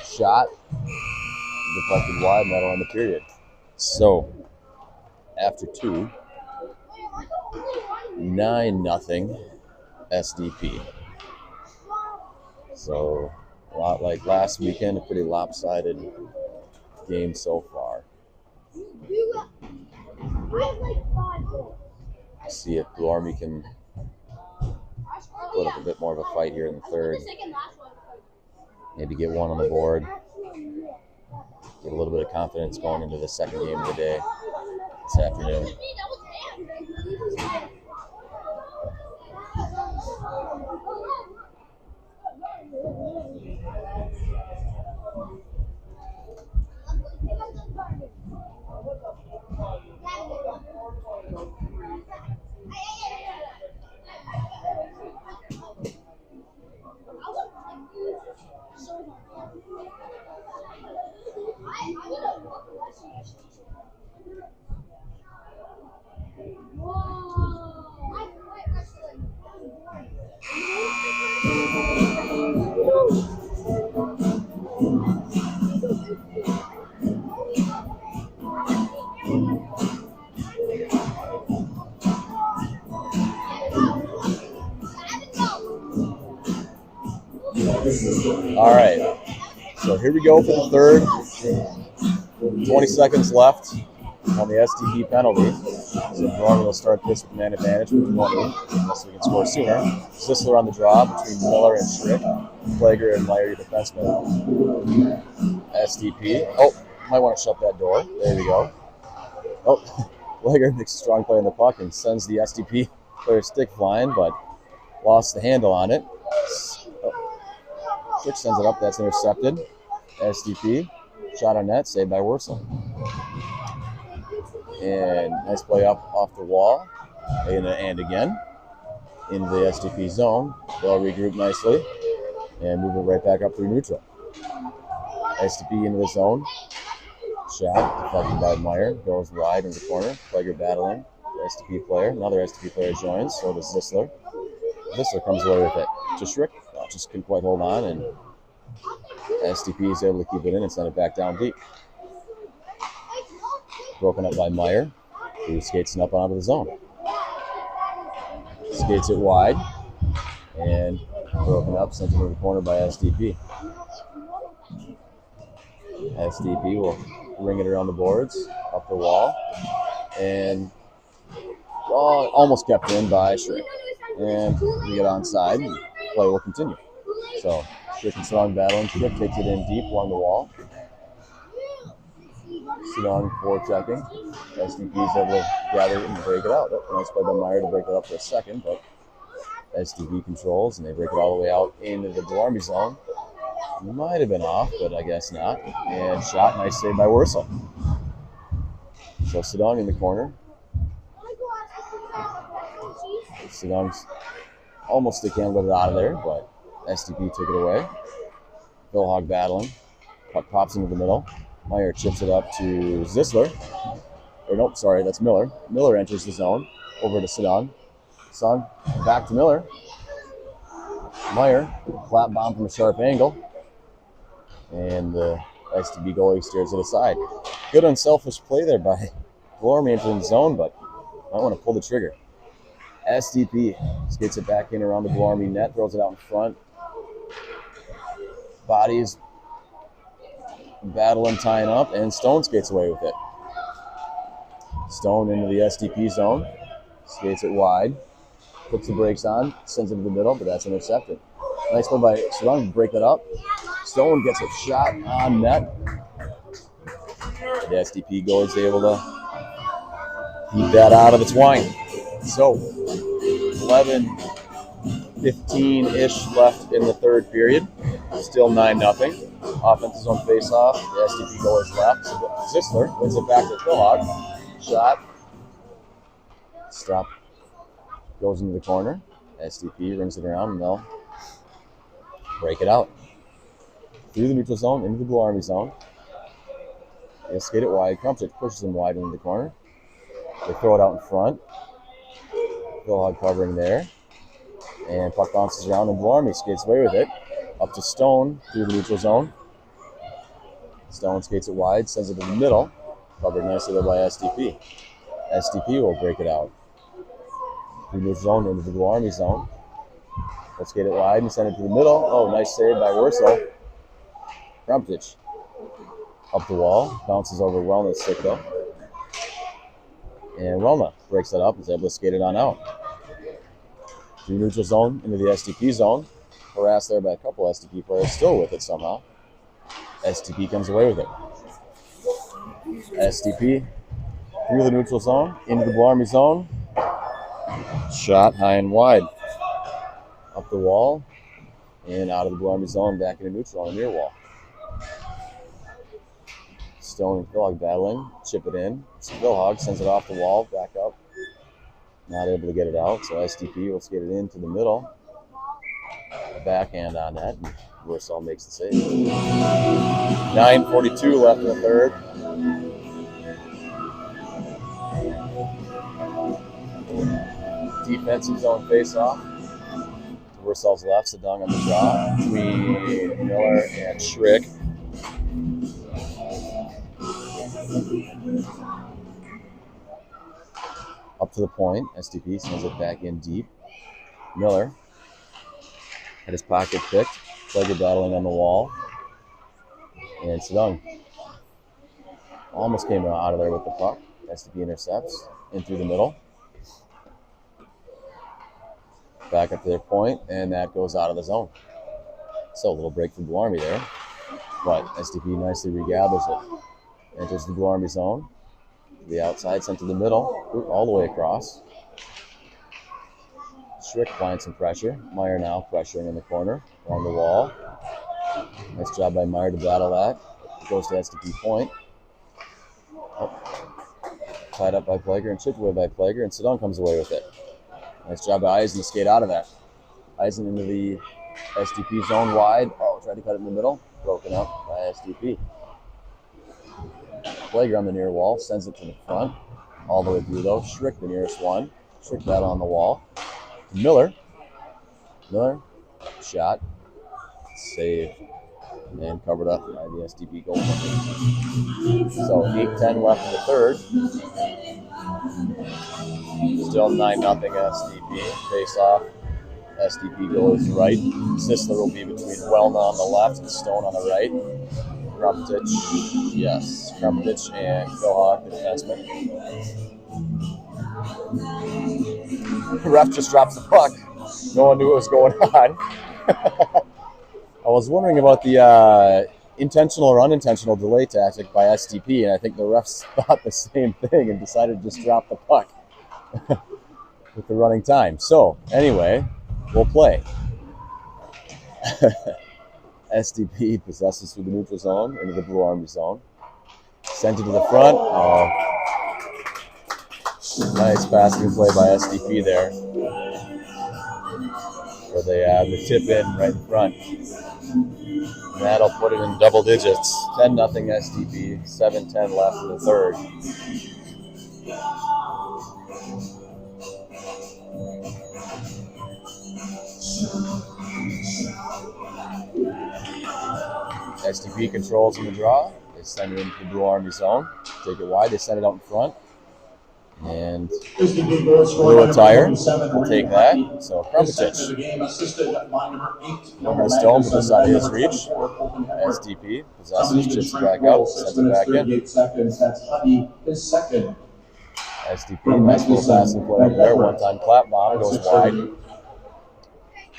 Shot. Deflected wide, and that'll end the period. So, after 2, 9-0 SDP. So, a lot like last weekend, a pretty lopsided game so far. See if Blue Army can put up a bit more of a fight here in the third. Maybe get one on the board. Get a little bit of confidence going into the second game of the day this afternoon. All right, so here we go for the third. 20 seconds left on the SDP penalty. So Norman will start this with man advantage with 20, unless we can score sooner. Zisler on the draw between Miller and Schrick. Plager and Meyer, your defenseman. SDP. Oh, might want to shut that door. There we go. Oh, Plager makes a strong play on the puck and sends the SDP player stick flying, but lost the handle on it. Schrick sends it up. That's intercepted. SDP. Shot on net, saved by Wurzel. And nice play up off the wall. And again. Into the SDP zone. They'll regroup nicely. And move it right back up through neutral. SDP into the zone. Shot, deflected by Meyer. Goes wide in the corner. Plager battling. The SDP player. Another SDP player joins. So does Zisler. Zisler comes away with it. To Schrick. Just couldn't quite hold on. And SDP is able to keep it in and send it back down deep. Broken up by Meyer, who skates it up onto the zone. Skates it wide, and broken up, sent it to the corner by SDP. SDP will ring it around the boards, up the wall, and almost kept in by Schrick. And we get onside, and play will continue. So Schrick and Sedong battling. Schrick takes it in deep along the wall. Sedong forechecking. SDP is able to gather it and break it out. Nice play by Meyer to break it up for a second, but SDP controls, and they break it all the way out into the Blue Army zone. Might have been off, but I guess not. And shot, nice save by Wurzel. So Sedong in the corner. Sedong's almost stick handled it out of there, but SDP took it away. Philhog battling. Puck pops into the middle. Meyer chips it up to Zisler. Or nope, sorry, that's Miller. Miller enters the zone. Over to Sedong. Sedong back to Miller. Meyer, flat bomb from a sharp angle. And the SDP goalie steers it aside. Good unselfish play there by Blue Army entering the zone, but I want to pull the trigger. SDP skates it back in around the Blue Army net, throws it out in front. Bodies battling, tying up, and Stone skates away with it. Stone into the SDP zone, skates it wide, puts the brakes on, sends it to the middle, but that's intercepted. Nice play by Sedong to break that up. Stone gets a shot on net. The SDP goalie is able to keep that out of its wine. So, 11-15-ish left in the third period. Still 9-0. Offensive zone face-off. The SDP goal is left. Zisler wins it back to Philhog. Shot. Stop. Goes into the corner. SDP rings it around, and they'll break it out. Through the neutral zone, into the Blue Army zone. They skate it wide. Krumsic pushes them wide into the corner. They throw it out in front. Philhog covering there. And puck bounces around, and Blue Army skates away with it. Up to Stone through the neutral zone. Stone skates it wide, sends it to the middle. Covered nicely there by SDP. SDP will break it out. Through the neutral zone into the Blue Army zone. Let's skate it wide and send it to the middle. Oh, nice save by Wurzel. Krumsic. Up the wall. Bounces over Wellna's stick though. And Wellna breaks that up and is able to skate it on out. Through neutral zone into the SDP zone. Harassed there by a couple SDP players, still with it somehow. SDP comes away with it. SDP through the neutral zone, into the Blue Army zone. Shot high and wide. Up the wall, and out of the Blue Army zone, back into neutral on the near wall. Stone and Philhog battling, chip it in. Philhog sends it off the wall, back up. Not able to get it out, so SDP will skate it into the middle. A backhand on that, and Wurzel makes the save. 9:42 left in the third. Defensive zone face-off. To Wurzel's left, Sedong on the draw between Miller and Schrick. Up to the point, SDP sends it back in deep. Miller had his pocket picked. Pleasure battling on the wall. And Sedong almost came out of there with the puck. SDP intercepts in through the middle. Back up to their point, and that goes out of the zone. So a little break for Blue Army there. But SDP nicely regathers it. Enters the Blue Army zone. To the outside, sent to the middle. All the way across. Schrick finds some pressure. Meyer now pressuring in the corner, along the wall. Nice job by Meyer to battle that. Goes to SDP point. Oh. Tied up by Plager and chipped away by Plager, and Sedong comes away with it. Nice job by Eisen to skate out of that. Eisen into the SDP zone wide. Oh, tried to cut it in the middle. Broken up by SDP. Plager on the near wall, sends it to the front. All the way through though. Schrick the nearest one. Schrick battle on the wall. Miller, shot, save, and covered up by the SDP goal. So 8-10 left in the third. Still 9-0 SDP. Face off. SDP goal is right. Zisler will be between Wellna on the left and Stone on the right. Krumpetich. Yes, Krumpetich and Philhawk, the defenseman. The ref just drops the puck. No one knew what was going on. I was wondering about the intentional or unintentional delay tactic by SDP, and I think the refs thought the same thing and decided to just drop the puck with the running time. So, anyway, we'll play. SDP possesses through the neutral zone into the Blue Army zone. Sent it to the front. Oh, nice passing play by SDP there. Where they have the tip in right in front. And that'll put it in double digits. 10-0 SDP, 7:10 left in the third. SDP controls in the draw. They send it into the Blue Army zone. Take it wide. They send it out in front. And Blue attire. We'll take that. So Krumpetich. Over to Stone, but just out of his reach. SDP possesses, chips it back out, sends it back in. SDP, nice little passing play up there. One-time clap bomb, goes wide.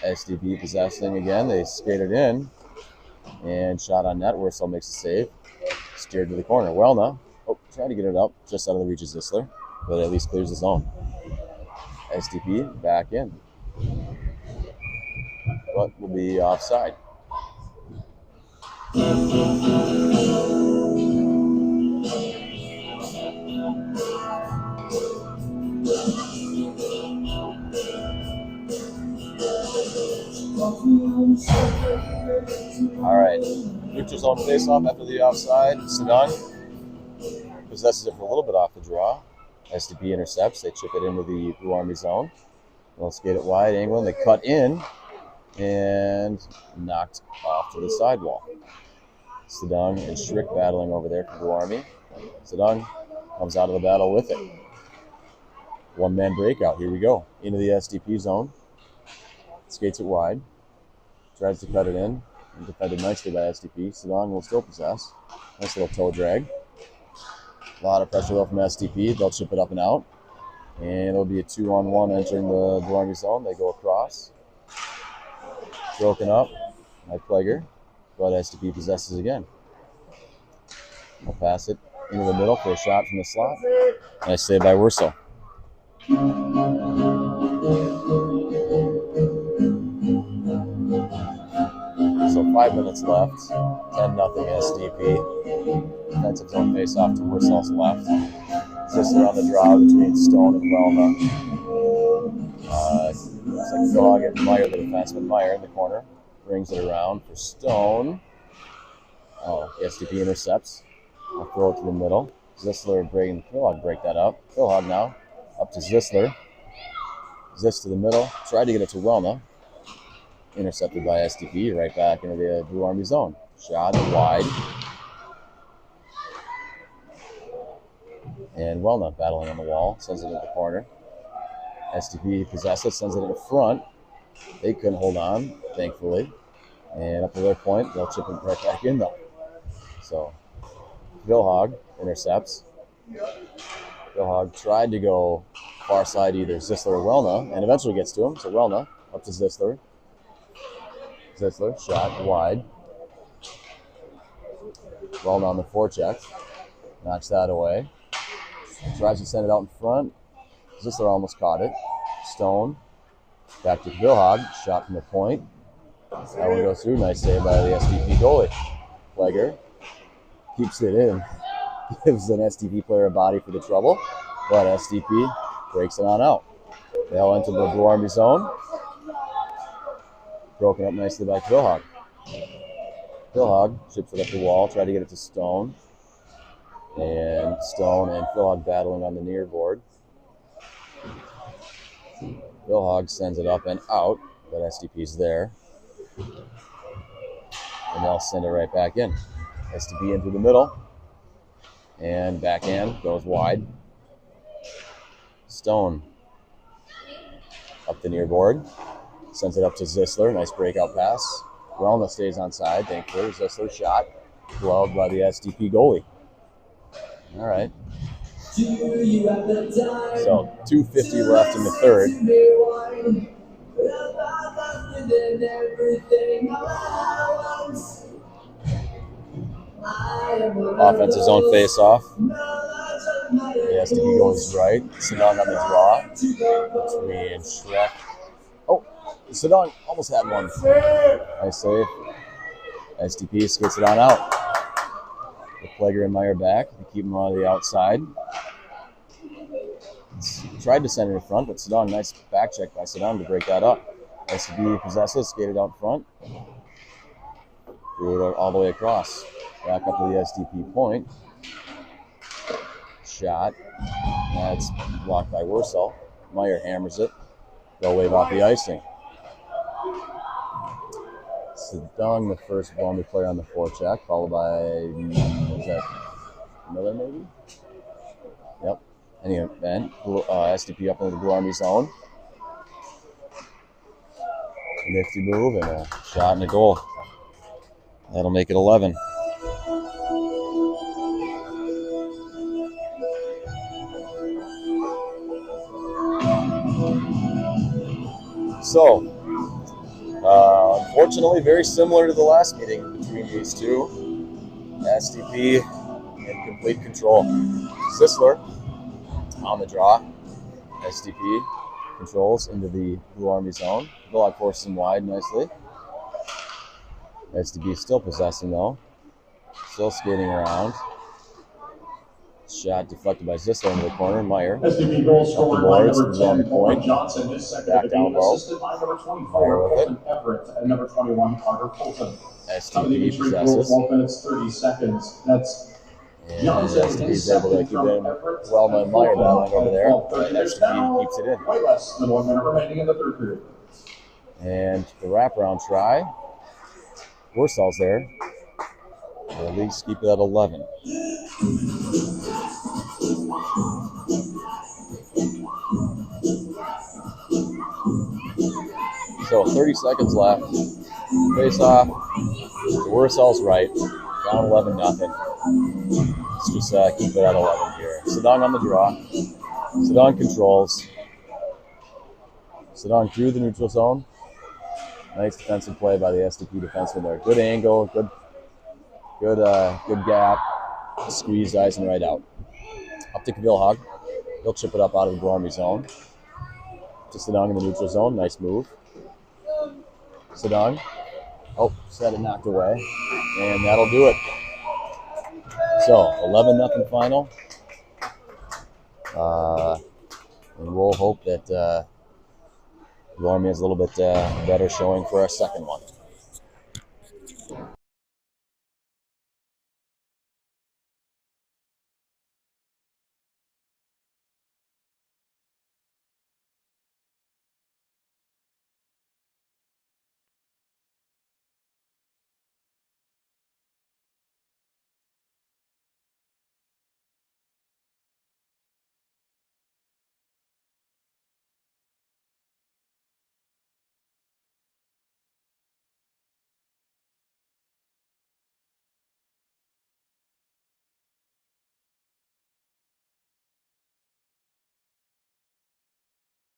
SDP possessing again. They skate it in. And shot on net. Wursel makes a save. Steered to the corner. Welna. Oh, trying to get it up. Just out of the reach of Zissler. But at least clears the zone. SDP back in. But will be offside. All right. Neutral zone face-off after the offside. Sedung possesses it for a little bit off the draw. SDP intercepts. They chip it into the Blue Army zone. They'll skate it wide. England. They cut in and knocked off to the sidewall. Sedung and Schrick battling over there for Blue Army. Sedung comes out of the battle with it. One-man breakout. Here we go. Into the SDP zone. Skates it wide. Tries to cut it in. And defended nicely by SDP. Sedung will still possess. Nice little toe drag. A lot of pressure though from SDP. They'll chip it up and out. And it'll be a 2-on-1 entering the Blue Army zone. They go across. Broken up by Plager. But SDP possesses again. I'll pass it into the middle for a shot from the slot. Nice save by Wursel. So 5 minutes left. 10-0 SDP. Defensive zone face off to Wursel's left. Zissler on the draw between Stone and Welma. Looks like Philhawk and Meyer, the defenseman. Meyer in the corner. Brings it around for Stone. Oh, SDP intercepts. I'll throw it to the middle. Zissler breaking Philhawk, break that up. Philhawk now up to Zissler. Ziss to the middle. Tried to get it to Welma. Intercepted by SDP, right back into the Blue Army zone. Shot wide. And Welna battling on the wall, sends it into the corner. SDP possesses, sends it in the front. They couldn't hold on, thankfully. And up to their point, they'll chip it right back in though. So, Philhawk intercepts. Philhawk tried to go far side either Zissler or Welna, and eventually gets to him. So Welna up to Zissler. Zissler, shot wide. Welna on the forecheck. Knocks that away. Tries to send it out in front. Zissler almost caught it. Stone. Back to Philhawk. Shot from the point. That one goes through. Nice save by the SDP goalie. Plager keeps it in. Gives an SDP player a body for the trouble. But SDP breaks it on out. They'll enter the Blue Army zone. Broken up nicely by Philhawk. Philhawk chips it up the wall, try to get it to Stone. And Stone and Philhawk battling on the near board. Philhawk sends it up and out, but SDP's there. And they'll send it right back in. SDP into the middle. And backhand goes wide. Stone up the near board. Sends it up to Zissler. Nice breakout pass. Welna stays on side, thankfully. Zissler shot. gloved by the SDP goalie. All right. So 2:50 left in the third. Offensive zone face-off. The SDP goes right. Sedong on the draw between Shrek. Oh, Sedong almost had one. Nice save. SDP skits it on out. The Plager and Meyer back to keep him on the outside. Tried to send it in front, but Sedong, nice back check by Sedong to break that up. SDP possesses, skated out front. Threw it all the way across. Back up to the SDP point. Shot. That's blocked by Wursel. Meyer hammers it. They'll wave off the icing. Sedong, the first Blondie player on the forecheck, followed by, what was that, Miller maybe? Yep. Any event, SDP up into the Blue Army zone. Nifty move and a shot and a goal. That'll make it 11. So, unfortunately, very similar to the last meeting between these two. SDP in complete control. Zisler on the draw. SDP controls into the Blue Army zone. Villog forces him wide nicely. SDP still possessing though. Still skating around. Shot deflected by Zisler into the corner. Meyer. SDP goal scored by number 10, point. Johnson, his second Back to down be low. assisted by number 24, Meyer with Colton Everett, and number 21, Carter Fulton. SDP Goal, possesses. 12 minutes, 30 seconds. That's And Johnson, SDP his is able to second keep from it in. Everett. Well, Meyer battling over there. 30 minutes SDP now, keeps it in. way less than 1 minute remaining in the third period. And the wraparound try. Wursel's there. The Leafs keep it at 11. So 30 seconds left. Face off. Wursel's right. Down 11-0. Let's just keep it at 11 here. Sedong on the draw. Sedong controls. Sedong through the neutral zone. Nice defensive play by the SDP defenseman there. Good angle, good gap. Squeeze Eisen right out. Up to Vilhag. He'll chip it up out of the Blue Army zone. To Sedong in the neutral zone. Nice move. Sedong. Oh, set it knocked away. And that'll do it. So, 11-0 final. And we'll hope that Blue Army has a little bit better showing for our second one.